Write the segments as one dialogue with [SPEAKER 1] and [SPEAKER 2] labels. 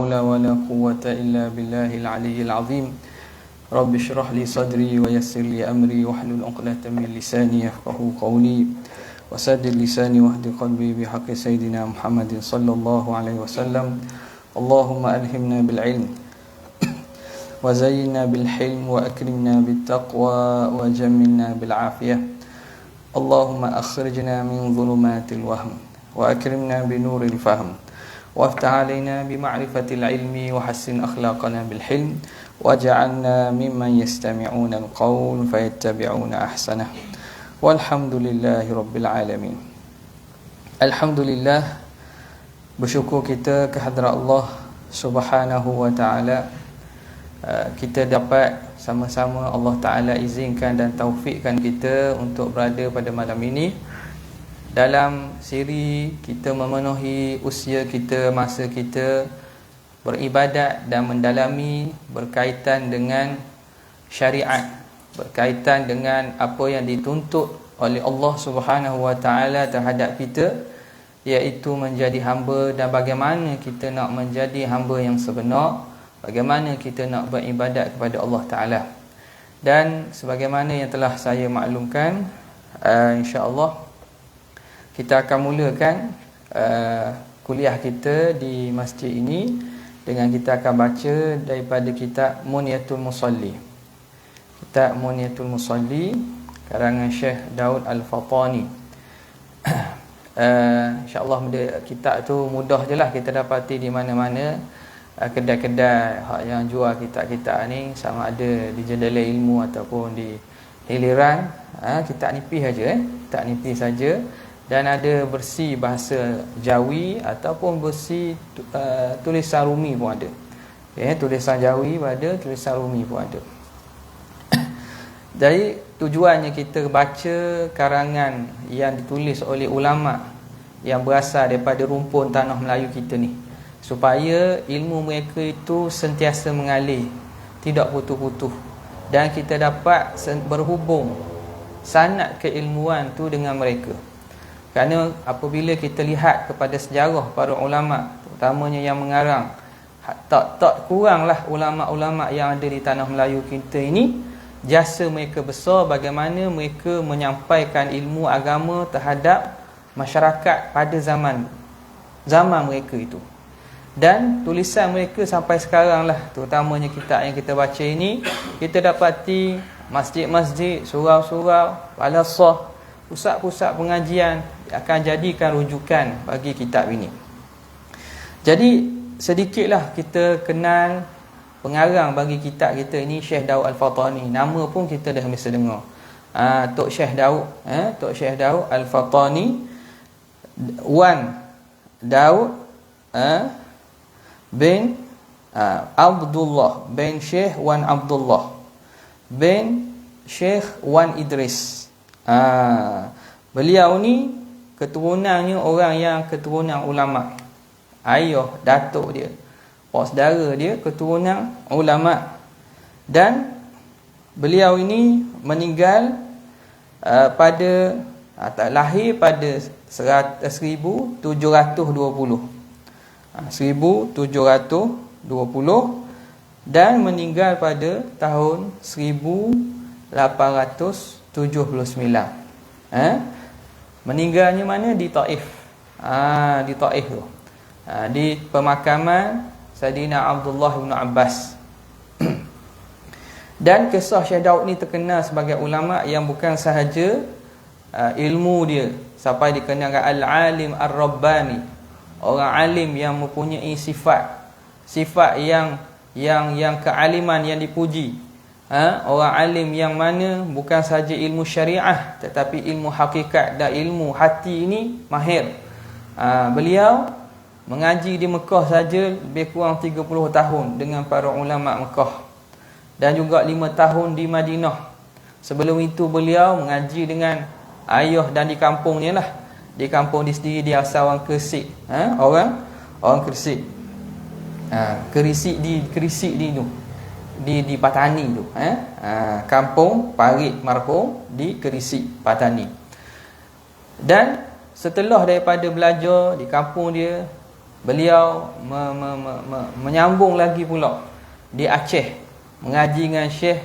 [SPEAKER 1] حول ولا قوة إلا بالله العلي العظيم رب اشرح لي صدري ويسر لي أمري واحلل عقدة من لساني يفقهوا قولي وسدد لساني واهد قلبي بحق سيدنا محمد صلى الله عليه وسلم اللهم ألهمنا بالعلم وزينا بالحلم وأكرمنا بالتقوى وجملنا بالعافية اللهم أخرجنا من ظلمات الوهم وأكرمنا بنور الفهم وافتح علينا بمعرفة العلم وحسن أخلاقنا بالحلم واجعلنا ممن يستمعون القول فيتبعون أحسنه والحمد لله رب العالمين. Alhamdulillah, bersyukur kita kehadrat Allah Subhanahu wa taala. Kita dapat sama-sama Allah Taala izinkan dan taufikkan kita untuk berada pada malam ini dalam siri kita memenuhi usia kita, masa kita beribadat dan mendalami berkaitan dengan syariat, berkaitan dengan apa yang dituntut oleh Allah Subhanahu wa taala terhadap kita, iaitu menjadi hamba dan bagaimana kita nak menjadi hamba yang sebenar, bagaimana kita nak beribadat kepada Allah Ta'ala. Dan sebagaimana yang telah saya maklumkan, insya-Allah kita akan mulakan kuliah kita di masjid ini dengan kita akan baca daripada kitab Munyatul Musalli. Kitab Munyatul Musalli karangan Syekh Daud Al-Fatani. InsyaAllah kitab tu mudah je lah kita dapati di mana-mana. Kedai-kedai yang jual kitab-kitab ni, sama ada di Jendela Ilmu ataupun di Hiliran, kitab nipis saja, kitab nipis saja, dan ada versi bahasa Jawi ataupun versi tulisan Rumi pun ada. Tulisan Jawi pun ada, tulisan Rumi pun ada. Jadi tujuannya kita baca karangan yang ditulis oleh ulama yang berasal daripada rumpun tanah Melayu kita ni, supaya ilmu mereka itu sentiasa mengalir, tidak putus-putus, dan kita dapat berhubung sanad keilmuan tu dengan mereka. Kerana apabila kita lihat kepada sejarah para ulama, terutamanya yang mengarang, tak kuranglah ulama-ulama yang ada di tanah Melayu kita ini, jasa mereka besar bagaimana mereka menyampaikan ilmu agama terhadap masyarakat pada zaman mereka itu. Dan tulisan mereka sampai sekarang lah, terutamanya kitab yang kita baca ini, kita dapati masjid-masjid, surau-surau, madrasah, pusat-pusat pengajian akan jadikan rujukan bagi kitab ini. Jadi sedikitlah kita kenal pengarang bagi kitab kita ini, Syekh Daud Al-Fatani. Nama pun kita dah biasa dengar, Tok Syekh Daud, Tok Syekh Daud Al-Fatani, Wan Daud bin Abdullah bin Syekh Wan Abdullah bin Syekh Wan Idris. Beliau ni keturunannya orang yang keturunan ulama. Ayah, datuk dia, orang saudara dia keturunan ulama. Dan beliau ini meninggal lahir pada 1720. 1720 dan meninggal pada tahun 1879. Meninggalnya mana? Di Taif. Di Taif tu. Di pemakaman Saidina Abdullah bin Abbas. Dan kisah Syekh Daud ni terkenal sebagai ulama yang bukan sahaja ilmu dia sampai dikenalkan al-alim ar-rabbani, orang alim yang mempunyai sifat yang kealiman yang dipuji. Orang alim yang mana bukan sahaja ilmu syariah tetapi ilmu hakikat dan ilmu hati ini mahir. Beliau mengaji di Mekah saja lebih kurang 30 tahun dengan para ulama Mekah, dan juga 5 tahun di Madinah. Sebelum itu beliau mengaji dengan ayah dan di kampungnya lah. Di kampung di sendiri dia asal orang Kersik. Orang Kersik. Kerisik di tu. Di Patani tu. Kampung Parit marhum di Kerisik, Patani. Dan setelah daripada belajar di kampung dia, beliau menyambung lagi pula di Aceh, mengaji dengan Syekh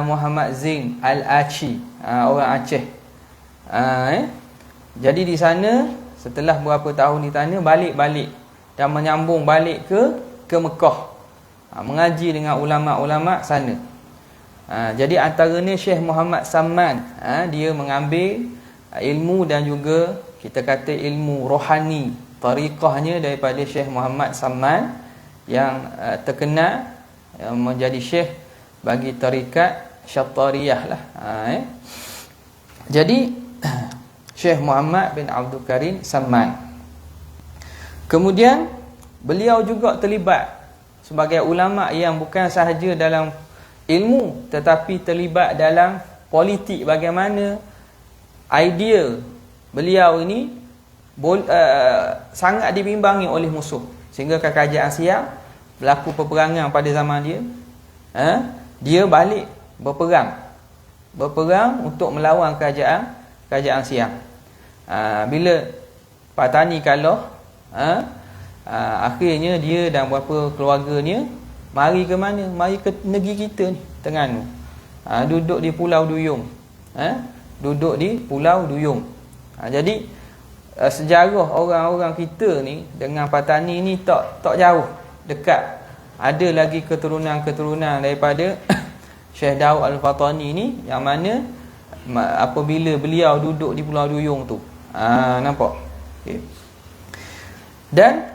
[SPEAKER 1] Muhammad Zain Al-Aci, orang Aceh. Jadi di sana setelah beberapa tahun di sana balik dan menyambung balik ke Mekah, mengaji dengan ulama-ulama sana. Jadi antaranya Syekh Muhammad Samman, dia mengambil ilmu dan juga kita kata ilmu rohani, tariqahnya daripada Syekh Muhammad Samman yang terkenal, yang menjadi syekh bagi tarikat Syattariyah lah. Jadi Syekh Muhammad bin Abdul Karim Samman. Kemudian beliau juga terlibat sebagai ulama yang bukan sahaja dalam ilmu tetapi terlibat dalam politik. Bagaimana idea beliau ini sangat dibimbangi oleh musuh, sehingga kerajaan Siam berlaku peperangan pada zaman dia. Dia balik berperang untuk melawan kerajaan Siam. Bila Patani kalah, akhirnya dia dan beberapa keluarganya mari ke mana? Mari ke negeri kita ni, Terengganu. Duduk di Pulau Duyung. Duduk di Pulau Duyung. Jadi sejarah orang-orang kita ni dengan Patani ni tak jauh, dekat. Ada lagi keturunan-keturunan daripada Syekh Daud Al-Fatani ni, yang mana apabila beliau duduk di Pulau Duyung tu, nampak? Okay. Dan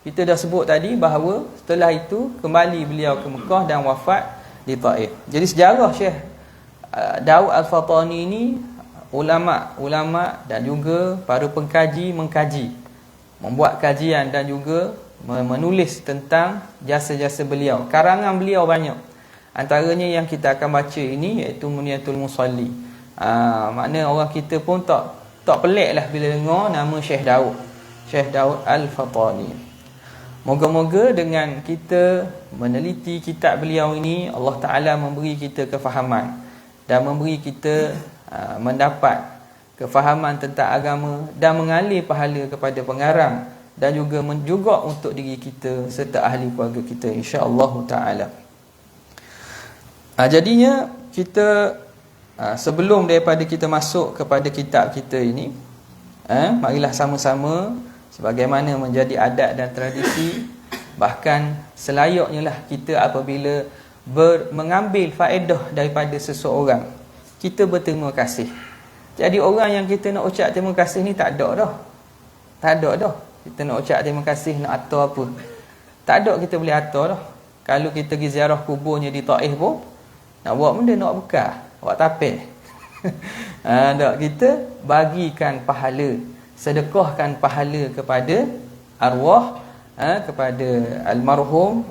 [SPEAKER 1] kita dah sebut tadi bahawa setelah itu kembali beliau ke Mekah dan wafat di Taif. Jadi sejarah Syekh Daud Al-Fatani ni, ulama dan juga para pengkaji mengkaji, membuat kajian dan juga menulis tentang jasa-jasa beliau. Karangan beliau banyak. Antaranya yang kita akan baca ini iaitu Muniyatul Musalli. Makna orang kita pun tak pelik lah bila dengar nama Syekh Daud Al-Fatani. Moga-moga dengan kita meneliti kitab beliau ini, Allah Ta'ala memberi kita kefahaman dan memberi kita mendapat kefahaman tentang agama dan mengalir pahala kepada pengarang dan juga untuk diri kita serta ahli keluarga kita, insya-Allah Ta'ala. Jadinya kita sebelum daripada kita masuk kepada kitab kita ini, marilah sama-sama sebagaimana menjadi adat dan tradisi, bahkan selayaknya lah kita apabila mengambil faedah daripada seseorang, kita berterima kasih. Jadi orang yang kita nak ucap terima kasih ni tak ada dah. Kita nak ucap terima kasih nak atur apa, tak ada, kita boleh atur dah. Kalau kita pergi ziarah kuburnya di Taif pun, nak buat benda, nak bekal, buat tapir. Tak, kita bagikan pahala, sedekahkan pahala kepada arwah, kepada almarhum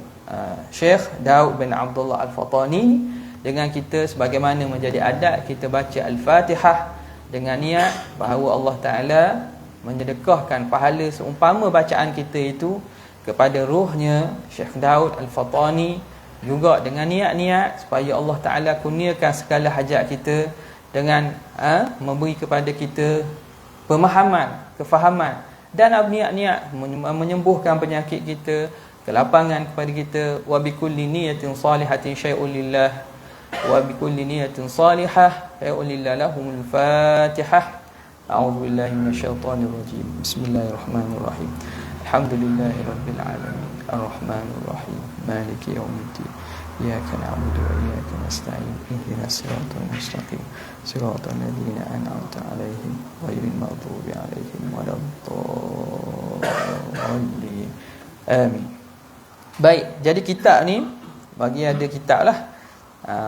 [SPEAKER 1] Syekh Daud bin Abdullah Al-Fatani, dengan kita sebagaimana menjadi adat kita baca Al-Fatihah dengan niat bahawa Allah Ta'ala menyedekahkan pahala seumpama bacaan kita itu kepada ruhnya Syekh Daud Al-Fatani, juga dengan niat-niat supaya Allah Ta'ala kurniakan segala hajat kita dengan memberi kepada kita pemahaman, kefahaman dan niat-niat menyembuhkan penyakit kita, kelapangan kepada kita. Wa bikulli niyatin salihatin syai'un lillah, wa bikulli niyatin salihah syai'un lillah. Lahumul Fatihah. A'udzu billahi minasyaitonir rajim. Bismillahirrahmanirrahim. Alhamdulillahi rabbil alamin. Arrahmanir rahim. Maliki yaumiddin. Iyyaka na'budu wa iyyaka nasta'in. Ihdinas siratal mustaqim. Siratal ladzina an'amta 'alaihim ghairil maghdubi 'alaihim waladdallin. Amin. Baik, jadi kitab ni bagi ada kitab lah.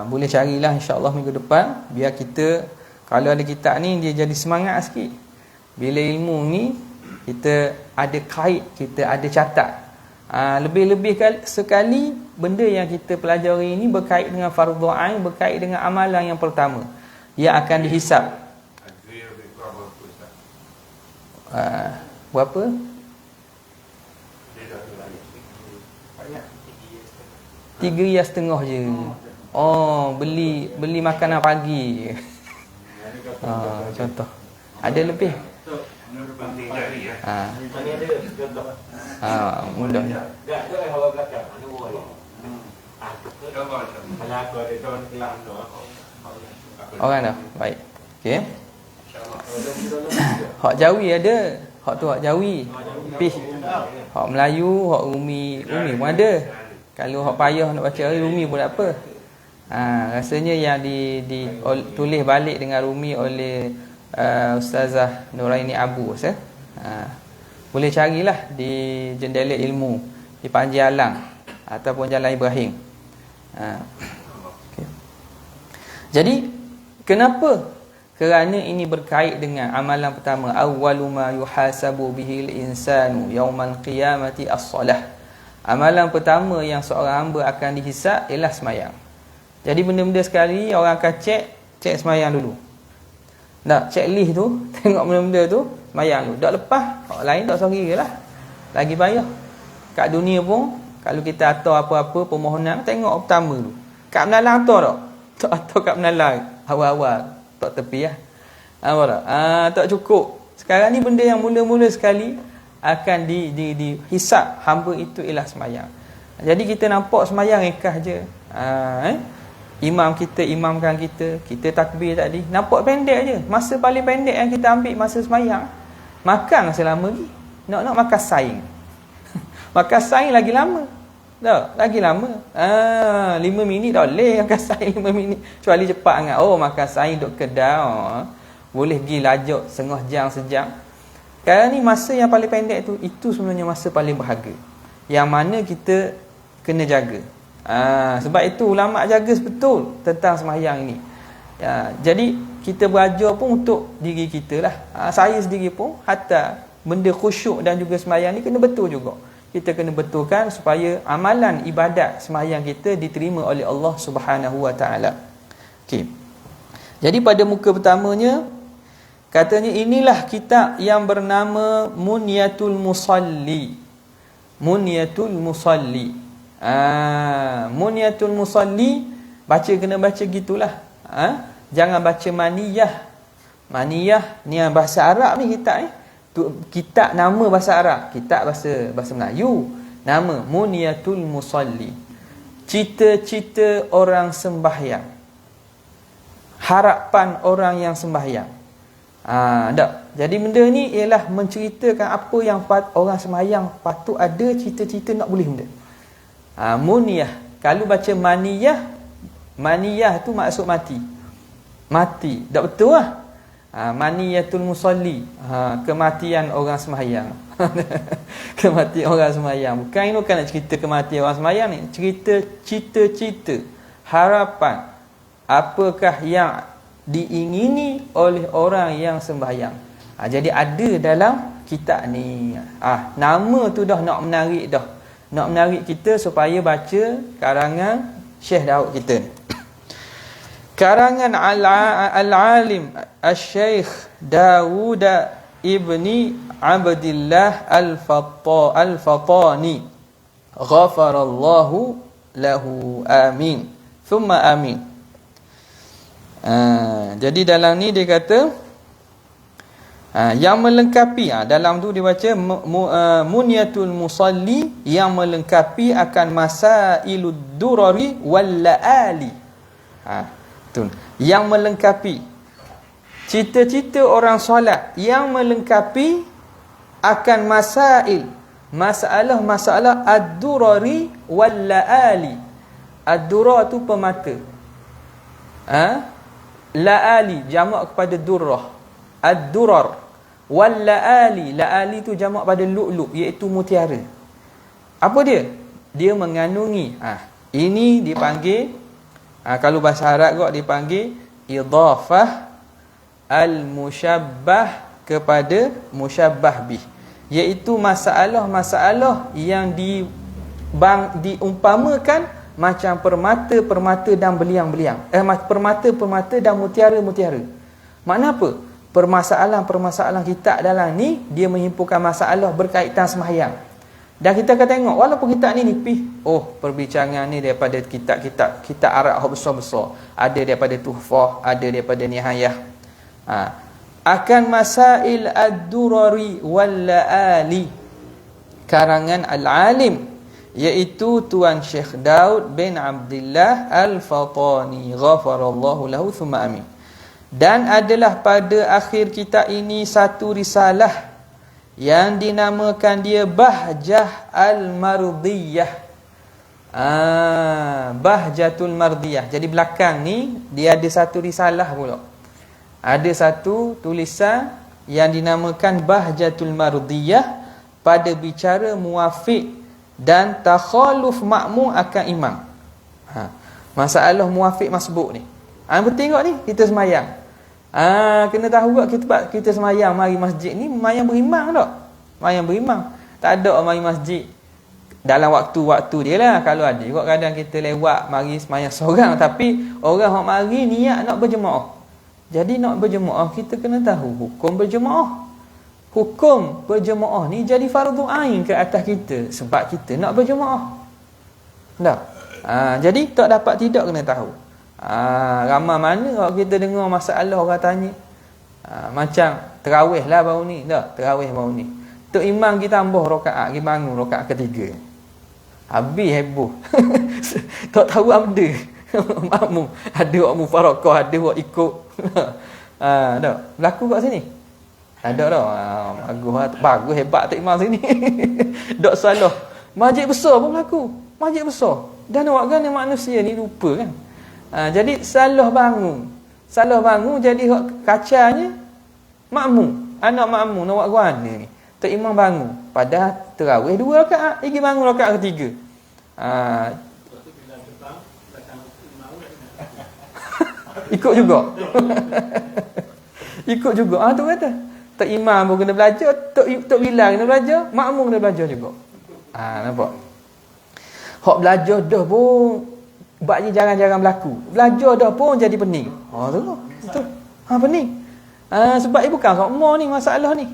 [SPEAKER 1] Boleh carilah insya-Allah minggu depan, biar kita kalau ada kitab ni dia jadi semangat sikit. Bila ilmu ni kita ada kait, kita ada catat. Lebih-lebih sekali benda yang kita pelajari ini berkait dengan fardhu ain, berkait dengan amalan yang pertama yang akan dihisap. Berapa? RM3.5 je. Oh, beli makanan pagi. Contoh. Ada lebih.
[SPEAKER 2] Penting jari ya.
[SPEAKER 3] Ini ada contoh.
[SPEAKER 1] Mudah.
[SPEAKER 3] Tak ada hawa belakang. Ada boleh.
[SPEAKER 2] Coba coba.
[SPEAKER 3] Kalau aku ada tahun kelam tu.
[SPEAKER 1] Orang dah. Baik. Okey.
[SPEAKER 2] InsyaAllah.
[SPEAKER 1] Hak Jawi ada. Hak tu hak Jawi. Pih. Hak Melayu, hak Rumi pun ada. Kalau hak payah nak baca Rumi pun tak apa. Rasanya yang tulis balik dengan Rumi oleh Ustazah Nuraini Abu boleh carilah di Jendela Ilmu di Panji Alang ataupun Jalan Ibrahim. Okay. Jadi kenapa? Kerana ini berkait dengan amalan pertama, awwalu ma yuhasabu bihil insanu yaumal qiyamati as-salah. Amalan pertama yang seorang hamba akan dihisap ialah semayang. Jadi benda-benda sekali orang akan cek semayang dulu. Nak cek list tu, tengok benda-benda tu, semayang dulu. Tak lepas, orang lain tak sorry lah. Lagi payah. Kat dunia pun, kalau kita atur apa-apa permohonan, tengok pertama dulu. Kat Menalang atur tak? Tak atur kat Menalang. Awal-awal. Tak tepi lah. Apa tak? Tak cukup. Sekarang ni benda yang mula-mula sekali akan dihisap hamba itu ialah semayang. Jadi kita nampak semayang rekah je. Imam kita imamkan kita takbir tadi. Nampak pendek je. Masa paling pendek yang kita ambil masa semayang. Makan selama lagi. Nak makan saing. Makan saing lagi lama. Tak, lagi lama. 5 minit dah boleh makan saing 5 minit. Kecuali cepat sangat. Makan saing duk kedai. Boleh pergi lajak setengah jam, sejam. Sekarang ni masa yang paling pendek tu, itu sebenarnya masa paling berharga. Yang mana kita kena jaga. Sebab itu ulama jaga betul tentang sembahyang ini. Jadi kita belajar pun untuk diri kita lah. Saya sendiri pun hatta benda khusyuk dan juga sembahyang ni kena betul juga. Kita kena betulkan supaya amalan ibadat sembahyang kita diterima oleh Allah Subhanahu Wa Taala. Okey. Jadi pada muka pertamanya katanya inilah kitab yang bernama Munyatul Musalli. Munyatul Musalli. Munyatul Musalli kena baca gitulah. Jangan baca maniyah. Maniyah ni bahasa Arab ni kitab ni. Kitab nama bahasa Arab, kitab bahasa Melayu. Nama Munyatul Musalli. Cita-cita orang sembahyang. Harapan orang yang sembahyang. Tak. Jadi benda ni ialah menceritakan apa yang orang sembahyang patut ada cita-cita nak boleh benda. Muniyah. Kalau baca maniyah tu maksud mati. Mati. Tak betul lah. Maniyatul musalli. Kematian orang sembahyang. Kematian orang sembahyang. Bukan ini bukan nak cerita kematian orang sembahyang ni. Cerita cita-cita, harapan. Apakah yang diingini oleh orang yang sembahyang. Jadi ada dalam kitab ni. Nama tu dah nak menarik dah. Nak menarik kita supaya baca karangan Syekh Daud kita ni. Karangan Al-Alim Al-Syekh Dawud ibni Abdillah Al-Fatani Ghafarallahu lahu amin. Thumma amin. Jadi dalam ni dia kata yang melengkapi, dalam tu dia baca Munyatul Musalli, yang melengkapi akan masailud durari wal laali. Yang melengkapi cita-cita orang solat, yang melengkapi akan masalah ad-durari wal laali. Ad-dura tu permata. Laali jamak kepada durrah. Ad-durar wal laali tu jamak pada lu'lu', iaitu mutiara. Apa dia? Dia mengandungi ini dipanggil kalau bahasa Arab kok dipanggil idhafah al-musyabbah kepada musyabbah bih, iaitu masalah-masalah yang diumpamakan macam permata-permata dan beliang-beliang. Permata-permata dan mutiara-mutiara. Makna apa? Permasalahan-permasalahan kita dalam ni dia menghimpunkan masalah berkaitan sembahyang. Dan kita akan tengok walaupun kitab ni nipis, perbincangan ni daripada kitab Arab yang besar-besar, ada daripada Tuhfah, ada daripada Nihayah. akan masail ad-durari wal laali, karangan Al-Alim, iaitu Tuan Syekh Daud bin Abdullah Al-Fatani, ghafarallahu lahu thumma amin. Dan adalah pada akhir kitab ini satu risalah yang dinamakan dia Bahjah Al-Mardiyah. Bahjatul Mardiyah. Jadi belakang ni dia ada satu risalah pula. Ada satu tulisan yang dinamakan Bahjatul Mardiyah pada bicara muwafiq dan takhaluf makmum akan imam. Masalah muwafiq masbuk ni. Hang tengok ni, kita semayang. Kena tahu tak kita semayang mari masjid ni semayang berimam tak? Semayang berimam. Tak ada mari masjid dalam waktu-waktu dia lah. Kalau ada juga kadang kita lewat mari semayang seorang, tapi orang hok mari niat nak berjemaah. Jadi nak berjemaah kita kena tahu hukum berjemaah. Hukum berjemaah ni jadi fardu ain ke atas kita sebab kita nak berjemaah. Tak? Jadi tak dapat tidak kena tahu. Ramai mana kalau kita dengar masalah orang tanya. Macam terawih lah baru ni. Tak? Terawih baru ni. Tok imam kita tambah rakaat, kita bangun rakaat ketiga. Habis heboh. Tak tahu amda. Makmum. Ada orang mufarakah, ada orang ikut. Tak? Berlaku kat sini? Ada dah. Bagus hebat tak imam sini. Tak salah. Masjid besar pun berlaku. Masjid besar. Dan orang manusia ni lupa kan. Jadi salah bangun. Salah bangun jadi kacanya makmum. Anak makmum nak buat guana ni. Tak imam bangun. Padahal terawih 2 rakaat. Lagi bangun rakaat ketiga. Ikut juga. Ikut juga. Tu kata. Tok imam pun kena belajar, tok bilal kena belajar, makmum kena belajar juga. Nampak? Hak belajar dah pun baknya jarang-jarang berlaku. Belajar dah pun jadi pening. Tu. Pening. Sebab ibu bukan semua ni masalah ni.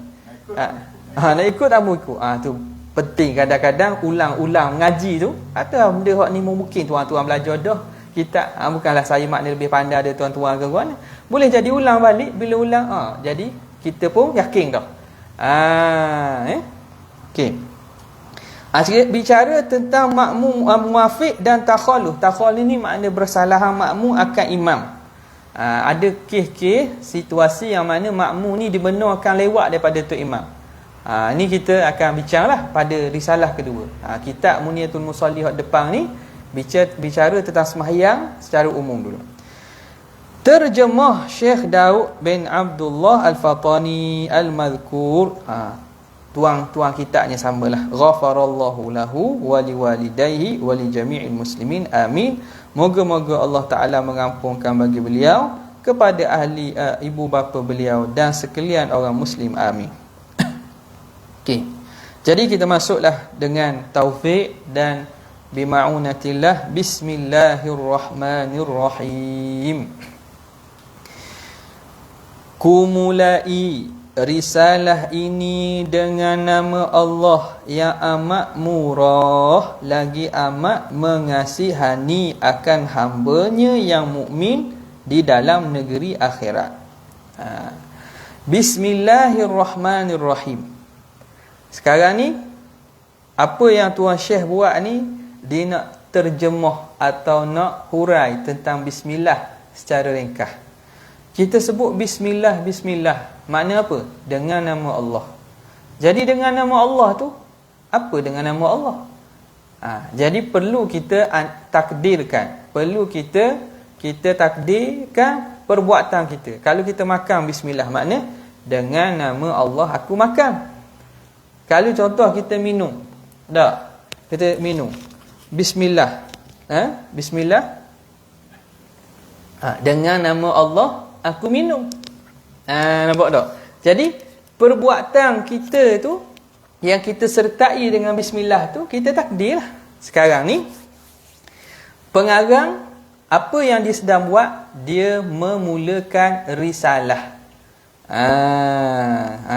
[SPEAKER 1] Nak ikut tak mau ikut. Tu penting kadang-kadang ulang-ulang mengaji tu. Atau benda hak ni mungkin tuan-tuan belajar dah. Kita bukanlah saya makna lebih pandai ada tuan-tuan ke kawan. Boleh jadi ulang balik bila ulang jadi kita pun yakin dah. Okey. Sikit bicara tentang makmum muwafiq dan takhaluf. Takhaluf ni makna bersalahan makmum akan imam. Ada kes-kes situasi yang mana makmum ni dibenarkan lewat daripada tok imam. Ni kita akan bincanglah pada risalah kedua. Kitab Muniyatul Musalli hak depan ni bicara tentang sembahyang secara umum dulu. Terjemah Syekh Daud bin Abdullah Al-Fatani Al-Madhkur. Tuang kitabnya samalah. Ghafarallahu lahu wa liwalidayhi wa li jami'il muslimin. Amin. Moga-moga Allah Taala mengampunkan bagi beliau, kepada ahli ibu bapa beliau dan sekalian orang muslim. Amin. Okey. Jadi kita masuklah dengan taufik dan bima'unatillah. Bismillahirrahmanirrahim. Kumulai risalah ini dengan nama Allah yang amat murah lagi amat mengasihani akan hamba-Nya yang mukmin di dalam negeri akhirat. Bismillahirrahmanirrahim. Sekarang ni apa yang Tuan Syekh buat ni, dia nak terjemah atau nak hurai tentang bismillah secara ringkas. Kita sebut bismillah, bismillah. Makna apa? Dengan nama Allah. Jadi dengan nama Allah tu, apa dengan nama Allah? Jadi perlu kita takdirkan. Perlu kita takdirkan perbuatan kita. Kalau kita makan bismillah, makna dengan nama Allah aku makan. Kalau contoh kita minum. Tak? Kita minum. Bismillah. Bismillah. Dengan nama Allah aku minum. Nampak tak? Jadi perbuatan kita tu yang kita sertai dengan bismillah tu, kita takdir lah. Sekarang ni pengarang apa yang dia sedang buat, dia memulakan risalah.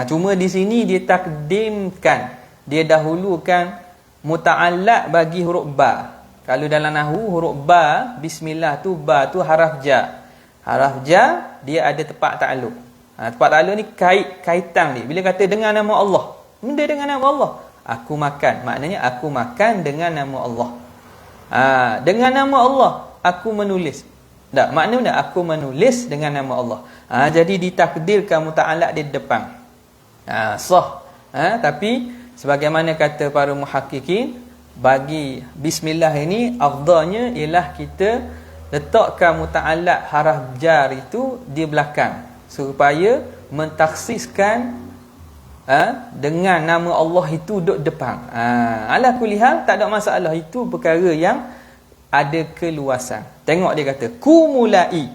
[SPEAKER 1] Cuma di sini dia takdimkan, dia dahulukan muta'allaq bagi huruf ba. Kalau dalam nahwu huruf ba, bismillah tu, ba tu haraf ja. Haraf ja dia ada tepat ta'alluq. Tempat lalu ni kaitan dia. Bila kata dengan nama Allah, benda dengan nama Allah. Aku makan, maknanya aku makan dengan nama Allah. Dengan nama Allah aku menulis. Tak, maknanya aku menulis dengan nama Allah. Jadi ditakdirkan muta'alaq di depan. Sah. Tapi sebagaimana kata para muhaqqiqin, bagi bismillah ini afdalnya ialah kita letakkan muta'alaq haraf jar itu di belakang supaya mentaksiskan dengan nama Allah itu duduk depan. Ala kulli hal tak ada masalah, itu perkara yang ada keluasan. Tengok dia kata kumulai.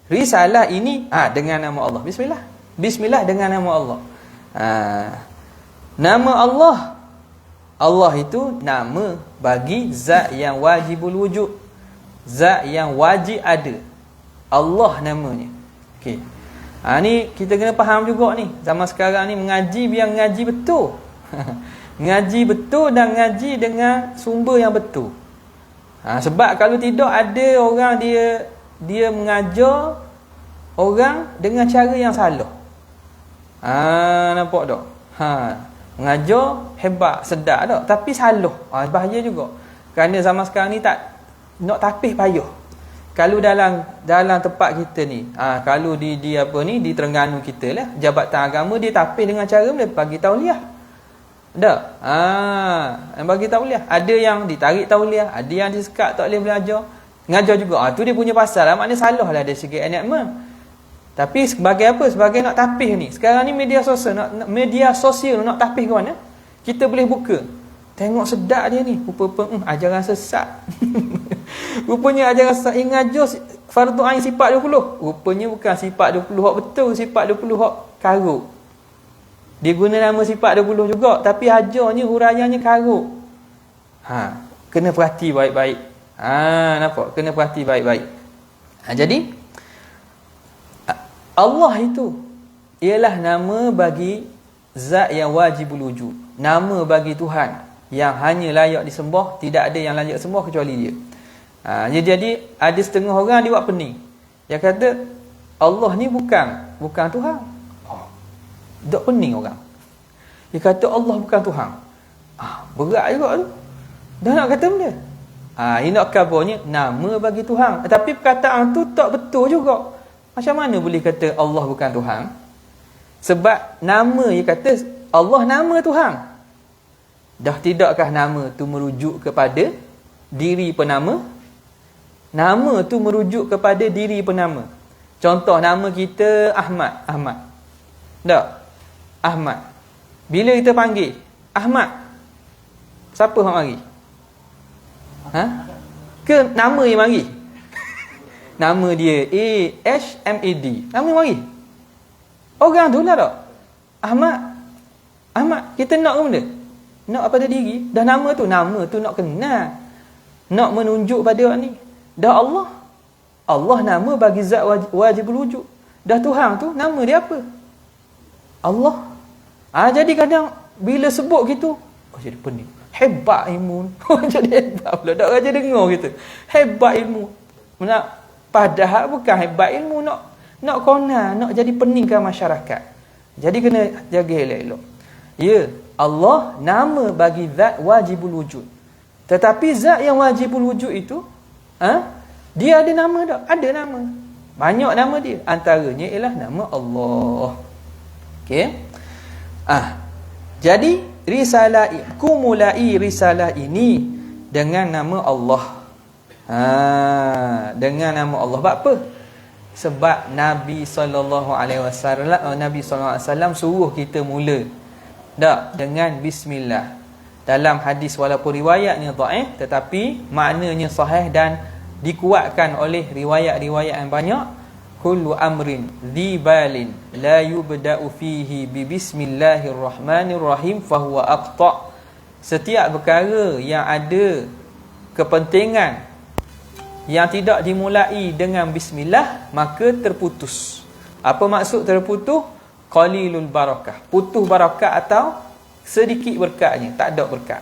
[SPEAKER 1] Risalah ini dengan nama Allah. Bismillah. Bismillah dengan nama Allah. Nama Allah. Allah itu nama bagi zat yang wajibul wujud. Zat yang wajib ada. Allah namanya. Okey. Ni kita kena faham juga ni. Zaman sekarang ni mengaji biar mengaji betul. Ngaji betul dan ngaji dengan sumber yang betul. Sebab kalau tidak ada orang dia mengajar orang dengan cara yang salah. Nampak tak? Mengajar hebat, sedap tak? Tapi salah. Bahaya juga. Kerana zaman sekarang ni tak nak tapis payah. Kalau dalam tempat kita ni, kalau di di Terengganu kita lah, Jabatan Agama dia tapis dengan cara dia bagi tauliah. Tak? Bagi tauliah. Ada yang ditarik tauliah, ada yang disekat tak boleh belajar. Ngajar juga. Tu dia punya pasal lah. Maknanya salah lah dari segi enakmen. Tapi sebagai apa? Sebagai nak tapis ni. Sekarang ni media sosial nak tapis ke mana? Kita boleh buka. Tengok sedap dia ni. Rupa-rupa ajaran sesat. Rupanya ajaran sesat yang ngajar fardu ain sifat 20. Rupanya bukan sifat 20 hak betul, sifat 20 hak karut. Dia guna nama sifat 20 juga, tapi ajarnya huraiannya karut. Kena perhati baik-baik. Nampak? Kena perhati baik-baik. Jadi Allah itu ialah nama bagi zat yang wajibul wujud. Nama bagi Tuhan yang hanya layak disembah, tidak ada yang layak sembah kecuali dia. Jadi ada setengah orang dia buat pening. Dia kata Allah ni bukan Tuhan. Dok pening orang. Dia kata Allah bukan Tuhan. Berat juga tu. Dah nak kata benda. Ini nak kabarnya nama bagi Tuhan. Tapi perkataan tu tak betul juga. Macam mana boleh kata Allah bukan Tuhan? Sebab nama dia kata Allah nama Tuhan. Dah tidakkah nama tu merujuk kepada diri penama? Nama tu merujuk kepada diri penama. Contoh nama kita Ahmad. Tak? Ahmad. Bila kita panggil Ahmad, siapa yang mari? Ke nama yang mari? Nama dia Ahmad. Nama yang mari? Orang tu lah tak? Ahmad. Kita nak ke benda? Nak pada diri. Dah nama tu nak kenal. Nak menunjuk pada orang ni. Dah Allah nama bagi zat wajibul wujud. Dah Tuhan tu nama dia apa? Allah. Jadi kadang bila sebut gitu, jadi pening. Hebat ilmu. Jadi hebat pula. Tak raja dengar gitu. Hebat ilmu. Padahal bukan hebat ilmu, nak kona, nak jadi peningkan masyarakat. Jadi kena jaga elok-elok. Ya, Allah nama bagi zat wajibul wujud. Tetapi zat yang wajibul wujud itu, dia ada nama tak? Ada nama. Banyak nama dia. Antaranya ialah nama Allah. Okey. Jadi kumulai risalah ini dengan nama Allah. Dengan nama Allah. Sebab apa? Sebab Nabi SAW suruh kita mula dengan bismillah. Dalam hadis walaupun riwayatnya dhaif, tetapi maknanya sahih dan dikuatkan oleh riwayat-riwayat yang banyak. Kullu amrin dhibalin la yubda'u fihi bi bismillahirrahmanirrahim fahuwa aqta'. Setiap perkara yang ada kepentingan yang tidak dimulai dengan bismillah, maka terputus. Apa maksud terputus? Qalilul barakah. Putus barakah atau sedikit berkatnya, tak ada berkat.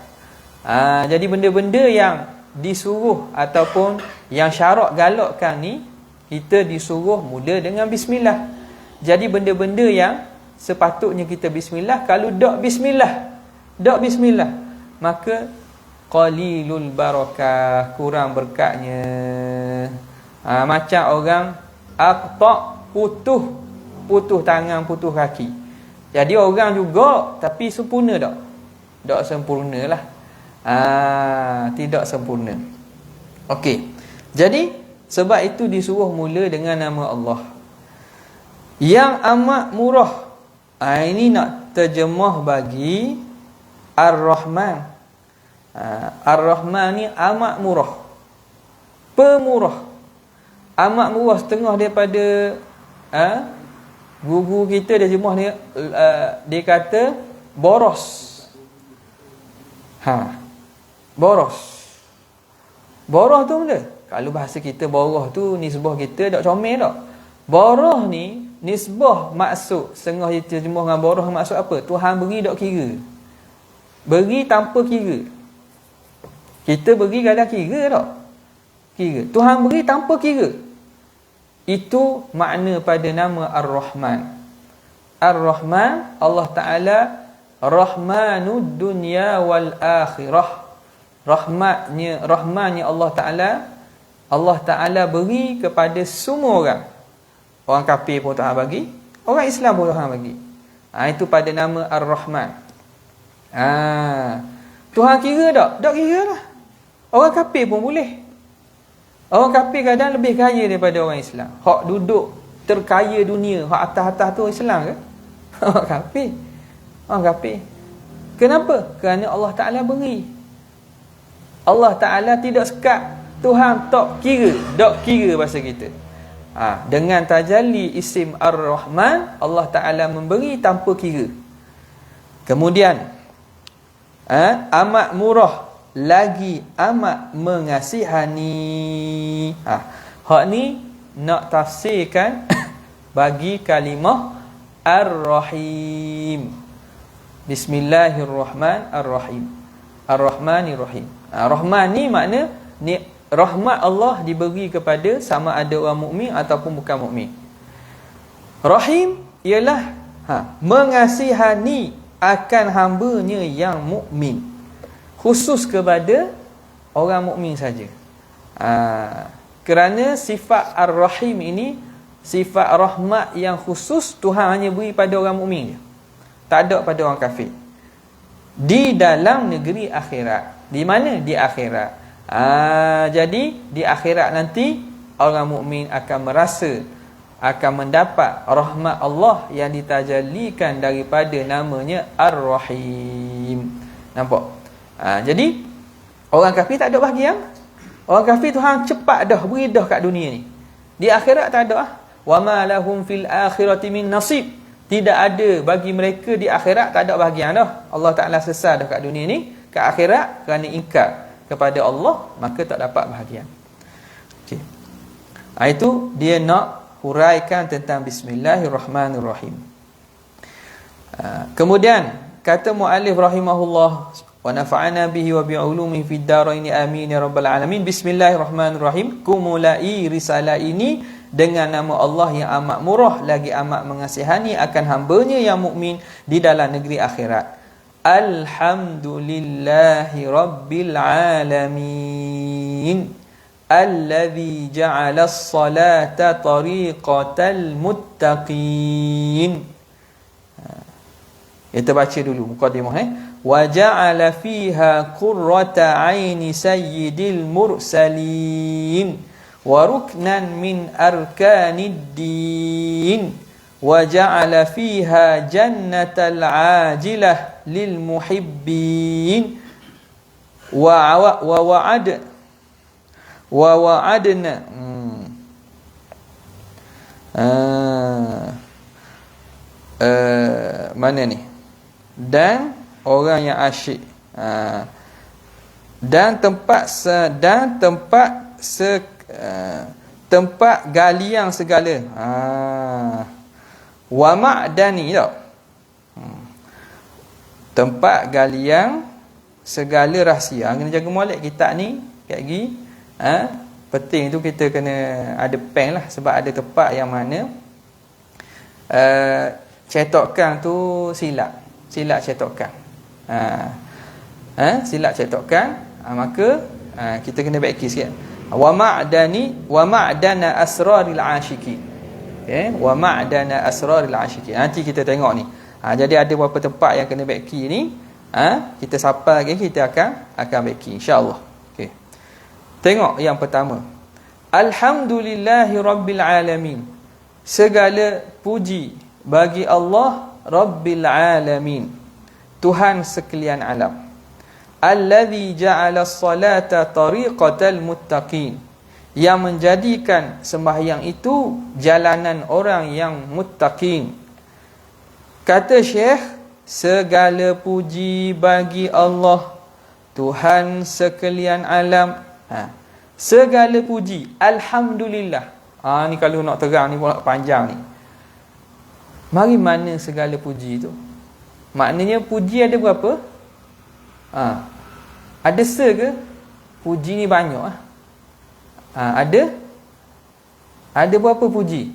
[SPEAKER 1] Jadi benda-benda yang disuruh ataupun yang syarak galakkan ni, kita disuruh mula dengan bismillah. Jadi benda-benda yang sepatutnya kita bismillah, kalau dak bismillah, maka qalilul barakah, kurang berkatnya. Macam orang aqta', putus tangan, putus kaki. Jadi orang juga tapi sempurna tak? Tak sempurna lah. Tidak sempurna. Okey. Jadi sebab itu disuruh mula dengan nama Allah yang amat murah. Ini nak terjemah bagi Ar-Rahman. Ar-Rahman ni amat murah, pemurah, amat murah. Setengah daripada guru kita dia terjemah dia kata boros. Boros tu benda. Kalau bahasa kita boros tu nisbah kita tak comel tak. Boros ni nisbah maksud setengah diterjemah dengan boros maksud apa? Tuhan beri tak kira. Beri tanpa kira. Kita beri kadang kira tak? Kira. Tuhan beri tanpa kira. Itu makna pada nama Ar-Rahman. Ar-Rahman, Allah Ta'ala Rahmanud dunya wal akhirah. Rahmannya Allah Ta'ala beri kepada semua orang. Orang kafir pun Tuhan bagi, orang Islam pun Tuhan bagi. Itu pada nama Ar-Rahman. Tuhan kira tak? Tak kira lah. Orang kafir pun boleh. Orang kafir kadang lebih kaya daripada orang Islam. Hak duduk terkaya dunia, hak atas-atas tu Islam ke? Orang kafir. Kenapa? Kerana Allah Ta'ala beri. Allah Ta'ala tidak sekat. Tuhan tak kira bahasa kita. Dengan tajalli isim Ar-Rahman, Allah Ta'ala memberi tanpa kira. Kemudian amat murah, lagi amat mengasihani. Hak ni nak tafsirkan bagi kalimah Ar-Rahim. Bismillahirrahmanirrahim. Ar-Rahmanirrahim. Rahman ni makna ni rahmat Allah diberi kepada sama ada orang mukmin ataupun bukan mukmin. Rahim ialah mengasihani akan hamba-Nya yang mukmin, khusus kepada orang mukmin saja. Kerana sifat Ar-Rahim ini sifat rahmat yang khusus Tuhan hanya beri pada orang mukmin je. Tak ada pada orang kafir. Di dalam negeri akhirat. Di mana? Di akhirat. Jadi di akhirat nanti orang mukmin akan merasa, akan mendapat rahmat Allah yang ditajallikan daripada namanya Ar-Rahim. Nampak? Jadi orang kafir tak ada bahagian. Orang kafir Tuhan cepat dah beri dah kat dunia ni. Di akhirat tak ada. Wa ma lahum fil akhirati min nasib. Tidak ada bagi mereka di akhirat, tak ada bahagian dah. Allah Ta'ala sesat dah kat dunia ni. Kat akhirat kerana ingkar kepada Allah, maka tak dapat bahagian. Okey. Itu dia nak huraikan tentang Bismillahirrahmanirrahim. Kemudian kata muallif rahimahullah, wa nafa'ana bihi wa bi'ulumihi fid daraini amin ya rabbal alamin. Bismillahirrahmanirrahim. Kumulai risalah ini dengan nama Allah yang amat murah, lagi amat mengasihani akan hamba-Nya yang mukmin di dalam negeri akhirat. Alhamdulillahi rabbil alamin alladzi ja'ala as-salata tariqatal muttaqin. Kita baca dulu mukadimah wa ja'ala fiha qurrata 'aini sayyidil mursalin wa ruknan min arkanid din wa ja'ala fiha jannatal 'ajilah lil muhibbin wa wa'adna mana ni, dan orang yang asyik, dan tempat galian segala, wa ma'dani tak, tempat galian segala rahsia. Kena jaga molek kitab ni kat lagi. Penting tu kita kena ada pen lah, sebab ada tempat yang mana cetokkan tu silap cetokkan. Silap cetokkan, maka kita kena baiki sikit. Wa ma'dana asraril asyiqi. Okey, wa ma'dana asraril asyiqi. Nanti kita tengok ni. Jadi ada beberapa tempat yang kena baiki ni. Kita sapa lagi, kita akan baiki insya-Allah. Okey. Tengok yang pertama. Alhamdulillahi rabbil alamin. Segala puji bagi Allah Rabbil alamin, Tuhan sekalian alam. Allazi ja'ala as-salata tariqatal muttaqin, yang menjadikan sembahyang itu jalanan orang yang muttaqin. Kata Syekh, segala puji bagi Allah Tuhan sekalian alam. Segala puji, alhamdulillah. Ni kalau nak terang ni pula panjang ni. Mari mana segala puji tu? Maknanya puji ada berapa? Ada se ke? Puji ni banyak Ada berapa puji?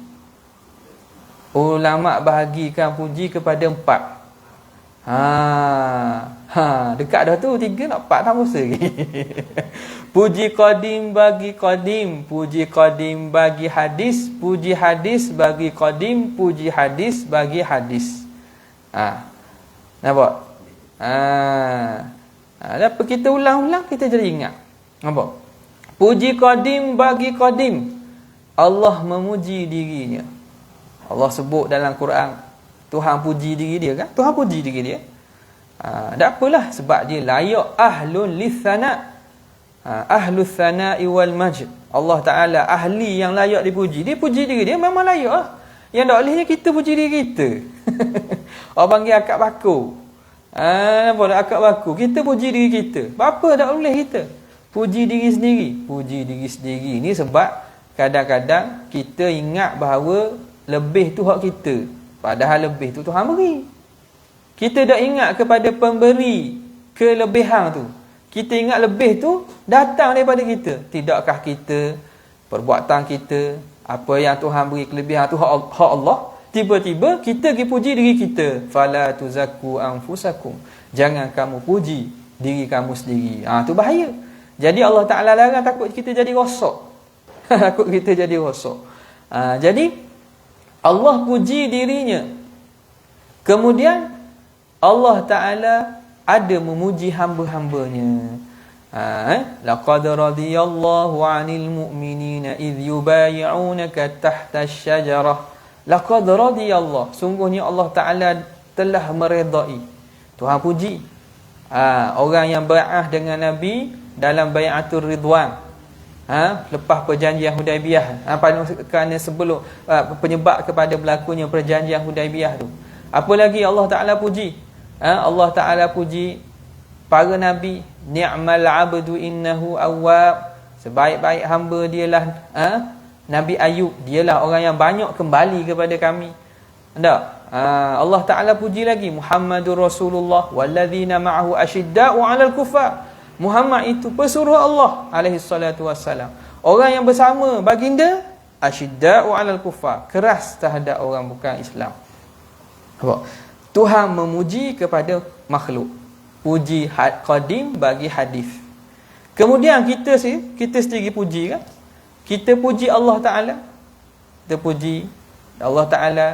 [SPEAKER 1] Ulama bahagikan puji kepada 4. Dekat dah tu 3 nak 4 tambah se lagi. Puji qadim bagi qadim, puji qadim bagi hadis, puji hadis bagi qadim, puji hadis bagi hadis. Nampak? Dapat kita ulang-ulang, kita jadi ingat. Nampak? Puji qadim bagi qadim. Allah memuji dirinya. Allah sebut dalam Quran, Tuhan puji diri dia kan? Tuhan puji diri dia. Tak apalah, sebab dia layak ahlun lithana. Ahlus sana'i wal majd. Allah Ta'ala ahli yang layak dipuji. Dia puji diri dia memang layak. Yang tak bolehnya kita puji diri kita. Orang panggil akak baku. Nampak tak akak baku? Kita puji diri kita. Apa tak boleh kita? Puji diri sendiri. Puji diri sendiri ni sebab kadang-kadang kita ingat bahawa lebih tu hak kita. Padahal lebih tu Tuhan beri. Kita dah ingat kepada pemberi kelebihan tu. Kita ingat lebih tu datang daripada kita. Tidakkah kita, perbuatan kita, apa yang Tuhan beri kelebihan tu hak Allah, tiba-tiba kita pergi puji diri kita. Fala tuzakku anfusakum. Jangan kamu puji diri kamu sendiri. Tu bahaya. Jadi Allah Ta'ala larang, takut kita jadi rosak. Takut kita jadi rosak. Jadi Allah puji dirinya. Kemudian Allah Ta'ala ada memuji hamba-hambanya. Laqad radiyallahu 'anil mu'minina idh yubay'unaka tahta asy-syajarah. Laqad radiyallahu, sungguhnya Allah Ta'ala telah meredai. Tuhan puji orang yang bai'ah dengan Nabi dalam bai'atul ridwan. Lepas perjanjian Hudaibiyah, kerana sebelum penyebab kepada berlakunya perjanjian Hudaibiyah tu. Apa lagi Allah Ta'ala puji? Allah Ta'ala puji para Nabi. Ni'mal abdu innahu awwab. Sebaik-baik hamba dialah Nabi Ayub. Dialah orang yang banyak kembali kepada kami. Tak? Allah Ta'ala puji lagi Muhammadur Rasulullah walladzina ma'ahu asyidda'u 'alal kuffar. Muhammad itu pesuruh Allah alaihi salatu wassalam. Orang yang bersama baginda asyidda'u 'alal kuffar, keras terhadap orang bukan Islam. Apa? Tuhan memuji kepada makhluk. Puji qadim bagi hadis. Kemudian kita sendiri puji kan? Kita puji Allah Ta'ala. Kita puji Allah Ta'ala.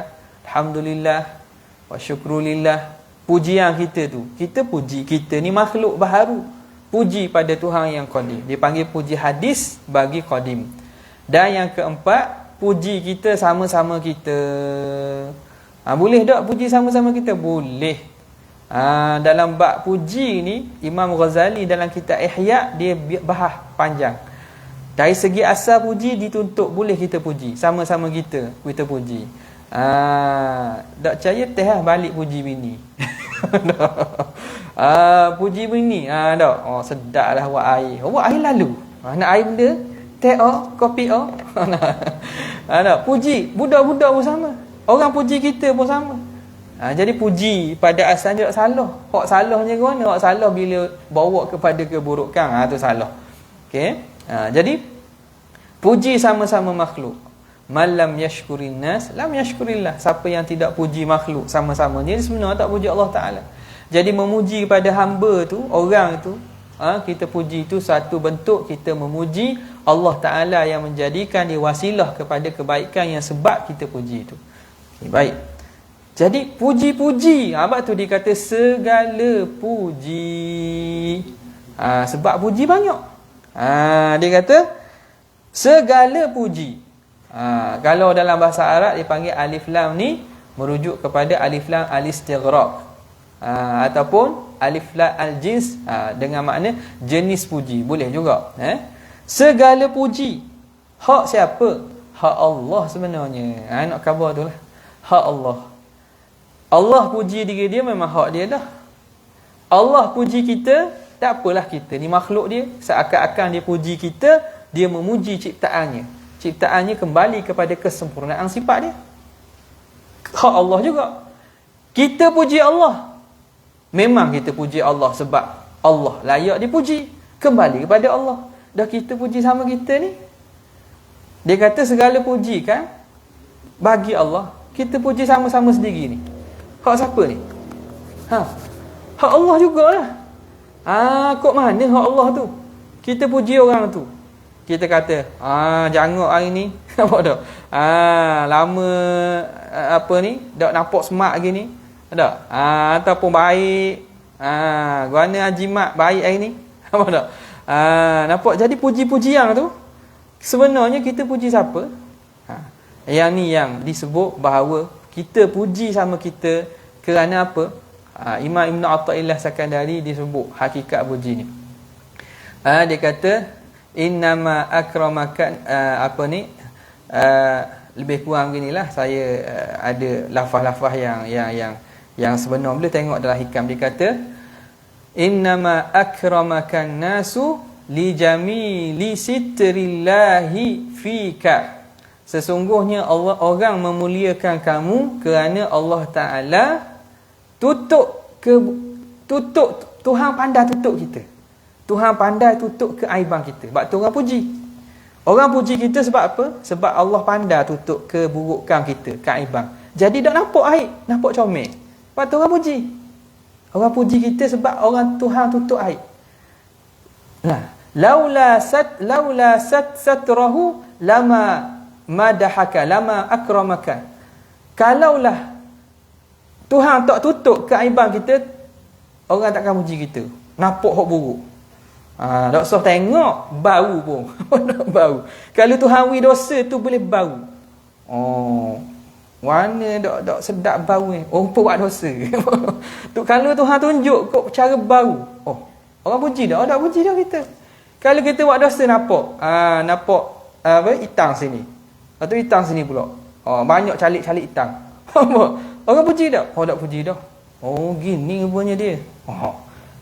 [SPEAKER 1] Alhamdulillah wa syukrulillah. Pujian kita tu, kita puji, kita ni makhluk baharu. Puji pada Tuhan yang qadim. Dia panggil puji hadis bagi qadim. Dan yang keempat, puji kita sama-sama kita. Boleh tak puji sama-sama kita? Boleh. Dalam bab puji ni, Imam Ghazali dalam kitab Ihya, dia bahas panjang. Dari segi asal puji dituntut boleh kita puji. Sama-sama kita puji. Tak percaya teh balik puji bini. Puji bini. Tak. Sedap lah buat air. Buat air lalu. Nak air benda, teh kopi tak. Puji. Budak-budak pun sama. Orang puji kita pun sama. Jadi puji pada asalnya tak salah. Hak salahnya ke mana? Hak salah bila bawa kepada keburukan. Tu salah. Okey. Jadi puji sama-sama makhluk. Man lam yashkurin nas lam yashkurillah. Siapa yang tidak puji makhluk sama-sama, jadi sebenarnya tak puji Allah Taala. Jadi memuji kepada hamba tu, orang tu, kita puji itu satu bentuk kita memuji Allah Taala yang menjadikan dia wasilah kepada kebaikan yang sebab kita puji itu. Okay, baik. Jadi puji-puji, sebab tu dia kata segala puji. Sebab puji banyak. Dia kata segala puji. Kalau dalam bahasa Arab dia panggil alif lam ni merujuk kepada alif lam al-istighraq, ataupun alif lam al-jins, dengan makna jenis puji, boleh juga. Segala puji hak siapa? Hak Allah sebenarnya. Nak khabar tu lah, hak Allah. Allah puji diri dia, memang hak dia dah. Allah puji kita, tak apalah kita ni makhluk dia, seakan-akan dia puji kita, dia memuji ciptaannya. Ciptaannya kembali kepada kesempurnaan sifat dia. Hak Allah juga. Kita puji Allah, memang kita puji Allah sebab Allah layak dipuji, kembali kepada Allah. Dah kita puji sama kita ni. Dia kata segala puji kan bagi Allah, kita puji sama-sama sendiri ni. Hak siapa ni? Hak Allah jugalah. Kok mana hak Allah tu? Kita puji orang tu. Kita kata, jangok hari ni. Nampak tak? Lama dak nampak smart gini. Tak? Ataupun baik. Guana jimat baik hari ni. Nampak tak? Nampak? Jadi puji-pujian tu sebenarnya kita puji siapa? Yang ni yang disebut bahawa kita puji sama kita kerana apa? Imam Ibn Athaillah Sakandari disebut hakikat puji ni. Dia kata innama akramakan lebih kurang beginilah. Saya ada lafaz-lafaz yang sebenar. Boleh tengok dalam hikam. Dia kata innama akramakan nasu li jamili sitrillahi fika. Sesungguhnya Allah, orang memuliakan kamu kerana Allah Taala tutup Tuhan pandai tutup kita. Tuhan pandai tutup keaiban kita. Sebab tu orang puji. Orang puji kita sebab apa? Sebab Allah pandai tutup keburukan kita, keaiban. Jadi tak nampak aib, nampak comel. Sebab tu orang puji. Orang puji kita sebab orang Tuhan tutup aib. Laula satrahu lama madahaka, lama akramaka. Kalaulah Tuhan tak tutup keaiban kita, orang takkan puji kita. Nampak hak buruk. Tak usah tengok bau pun. Bau. Kalau Tuhan wi dosa tu boleh bau. Mana dak sedap bau ni. Buat dosa. Tu kalau Tuhan tunjuk kok cara bau. Orang puji dah, tak puji dah kita. Kalau kita buat dosa nampak. Nampak hitam sini. Lepas tu hitam sini pula. Banyak calik-calik hitam. Orang puji tak? Tak puji dah. Gini rupanya dia.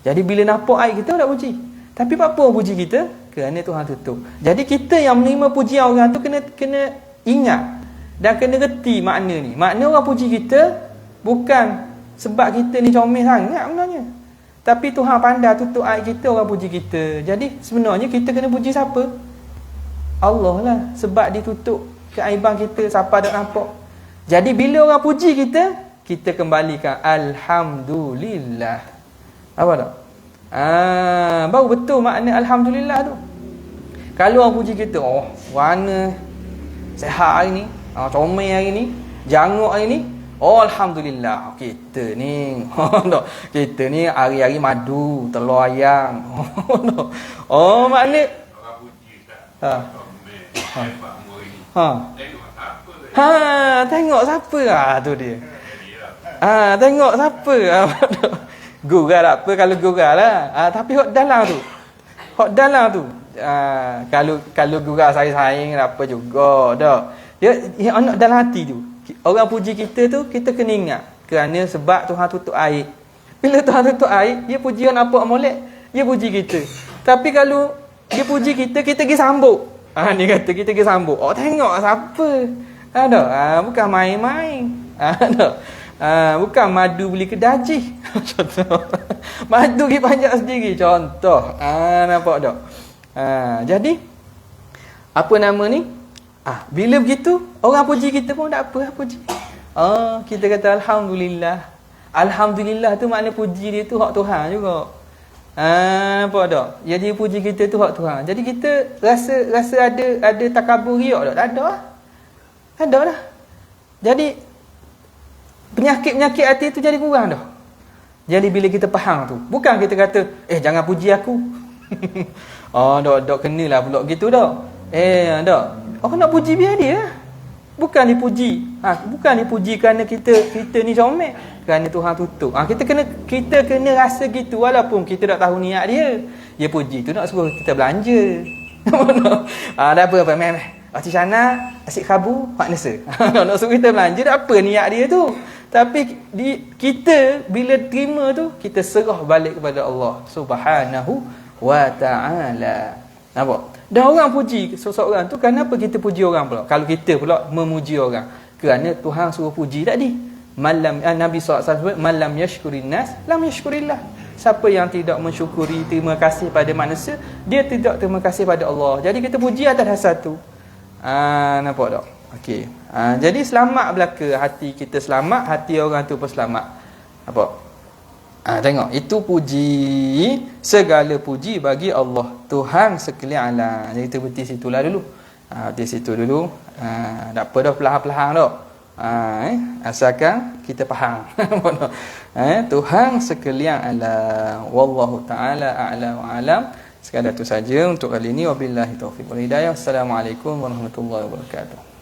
[SPEAKER 1] Jadi bila nampak aib kita tak puji. Tapi apa orang puji kita? Kerana Tuhan tutup. Jadi kita yang menerima pujian orang tu kena ingat dan kena reti makna ni. Makna orang puji kita bukan sebab kita ni comel sangat sebenarnya. Tapi Tuhan pandai tutup aib kita, orang puji kita. Jadi sebenarnya kita kena puji siapa? Allah lah. Sebab ditutup keaiban kita, siapa tak nampak. Jadi bila orang puji kita, kita kembalikan alhamdulillah. Apa tak? Baru betul makna alhamdulillah tu. Kalau orang puji kita, warna sehat hari ni, comel hari ni, janguk hari ni, alhamdulillah. Kita ni kita ni hari-hari madu, telur ayam. Makna
[SPEAKER 2] orang puji tak.
[SPEAKER 1] Tengok siapa tu dia. Tengok siapa. Gurau tak apa kalau gurau lah. Tapi hok dalam tu. Kalau gurau saing-saing tak apa juga dah. Dia anak dalam hati tu. Orang puji kita tu kita kena ingat kerana sebab Tuhan tutup aib. Bila Tuhan tutup aib, dia puji orang nampak molek, dia puji kita. Tapi kalau dia puji kita pergi sambut. Dia kata kita pergi sambut. Tengok siapa. Bukan main-main. Bukan madu beli kedai. Contoh. Madu pergi panjat sendiri. Contoh. Nampak tak? Jadi apa nama ni? Bila begitu, orang puji kita pun tak apa puji. Kita kata alhamdulillah. Alhamdulillah tu makna puji dia tu hak Tuhan juga. Nampak tak? Jadi puji kita tu hak Tuhan. Jadi kita rasa ada takabur riak tak? Tak ada lah. Tak ada lah. Jadi penyakit-penyakit hati tu jadi kurang dah. Jadi bila kita faham tu, bukan kita kata, jangan puji aku. Tak kenalah pula gitu dah. Tak. Orang nak puji biar dia. Bukan dipuji. Bukan dipuji kerana kita ni comel. Kerana Tuhan tutup. Kita kena rasa gitu walaupun kita tak tahu niat dia. Dia puji tu nak suruh kita belanja. Dah apa meh. Di sana asyik khabu hak nesa. Nak suruh kita belanja dah apa niat dia tu. Tapi kita bila terima tu, kita serah balik kepada Allah Subhanahu wa ta'ala. Nampak? Dah orang puji seseorang tu, kenapa kita puji orang pula? Kalau kita pula memuji orang, kerana Tuhan suruh puji tadi. Nabi SAW, malam yashkurin nas lam yashkurillah. Siapa yang tidak mensyukuri, terima kasih pada manusia, dia tidak terima kasih pada Allah. Jadi kita puji atas dasar tu. Nampak tak? Okey. Jadi selamat belaka hati kita, selamat hati orang tu pun selamat. Nampak? Tengok, itu puji, segala puji bagi Allah Tuhan sekalian alam. Jadi kita berhenti situlah dulu. Di situ dulu. Tak apa dah perlahan-perlahan dah. Asalkan kita faham. Tuhan sekalian alam. Wallahu taala a'la wa alam. Sekadar itu saja untuk kali ini. Wabillahi taufiq wal hidayah. Assalamualaikum warahmatullahi wabarakatuh.